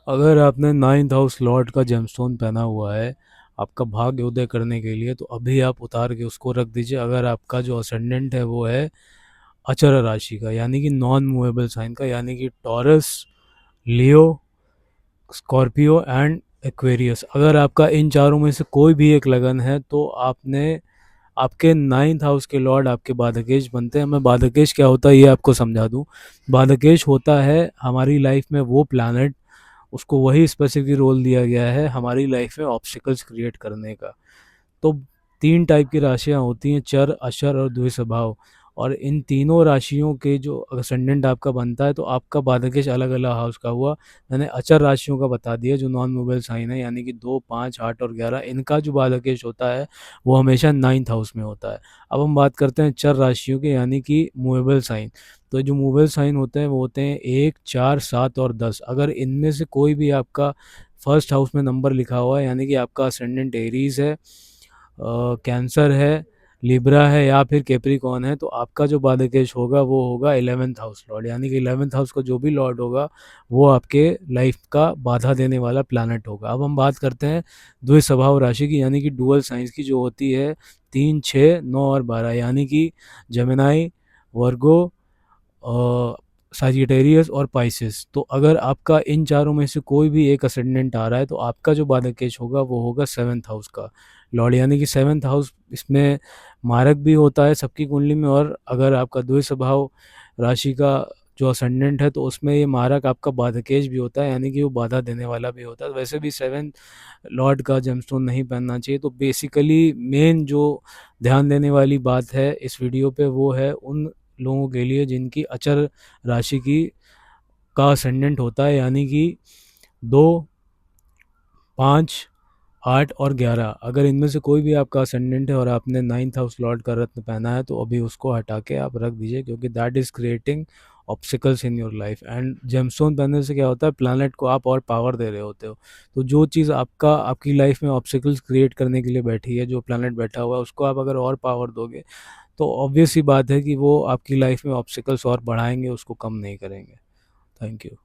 अगर आपने ninth house Lord का जेमस्टोन पहना हुआ है आपका भाग्य उदय करने के लिए, तो अभी आप उतार के उसको रख दीजिए। अगर आपका जो असेंडेंट है वो है अचर राशि का, यानी कि नॉन मूवेबल साइन का, यानी कि taurus, Leo, Scorpio and Aquarius, अगर आपका इन चारों में से कोई भी एक लगन है तो आपने आपके नाइन्थ हाउस के लॉर्ड आपके बाधकेश बनते हैं। मैं बाधकेश क्या होता है ये आपको समझा दूं। बाधकेश होता है हमारी लाइफ में वो प्लैनेट, उसको वही स्पेसिफिक रोल दिया गया है हमारी लाइफ में ऑब्स्टिकल्स क्रिएट करने का। तो 3 टाइप की राशियाँ होती हैं, चर, अशर और द्विस्वभाव। और इन तीनों राशियों के जो असेंडेंट आपका बनता है तो आपका बाधकेश अलग अलग हाउस का हुआ। मैंने अचर राशियों का बता दिया जो नॉन मूवेबल साइन है, यानी कि 2, 5, 8 और 11, इनका जो बाधकेश होता है वो हमेशा नाइन्थ हाउस में होता है। अब हम बात करते हैं चर राशियों के, यानी कि मूवेबल साइन। तो जो मूवेबल साइन होते हैं वो होते हैं 1, 4, 7 और 10। अगर इनमें से कोई भी आपका फर्स्ट हाउस में नंबर लिखा हुआ है, यानी कि आपका असेंडेंट एरीज है, कैंसर है, लिब्रा है या फिर कैप्रिकॉर्न है, तो आपका जो बाधकेश होगा वो होगा 11th हाउस लॉर्ड, यानी कि 11th हाउस का जो भी लॉर्ड होगा वो आपके लाइफ का बाधा देने वाला प्लैनेट होगा। अब हम बात करते हैं द्विस्वभाव राशि की, यानी कि डुअल साइंस की, जो होती है 3, 6, 9 और 12, यानी कि जेमिनाई, वर्गो, साजिटेरियस और पाइसेस। तो अगर आपका इन चारों में से कोई भी एक असेंडेंट आ रहा है तो आपका जो बाधकेश होगा वो होगा 7th हाउस का लॉर्ड, यानी कि 7th हाउस, इसमें मारक भी होता है सबकी कुंडली में। और अगर आपका द्विस्वभाव राशि का जो असेंडेंट है तो उसमें ये मारक आपका बाधकेश भी होता है, यानी कि वो बाधा देने वाला भी होता है। वैसे भी 7th लॉर्ड का जेमस्टोन नहीं पहनना चाहिए। तो बेसिकली मेन जो ध्यान देने वाली बात है इस वीडियो पे वो है उन लोगों के लिए जिनकी अचर राशि की का असेंडेंट होता है, यानी कि 2, 5, 8 और 11। अगर इनमें से कोई भी आपका असेंडेंट है और आपने नाइन्थ हाउस लॉर्ड का रत्न पहना है तो अभी उसको हटा के आप रख दीजिए, क्योंकि that is creating obstacles in your life. And gemstone पहनने से क्या होता है, प्लैनेट को आप और पावर दे रहे होते हो। तो जो चीज़ आपकी लाइफ में ऑब्स्टिकल्स क्रिएट करने के लिए बैठी है, जो प्लैनेट बैठा हुआ है, उसको आप अगर और पावर दोगे तो ऑब्वियस ही बात है कि वो आपकी लाइफ में ऑब्स्टिकल्स और बढ़ाएंगे, उसको कम नहीं करेंगे। Thank you.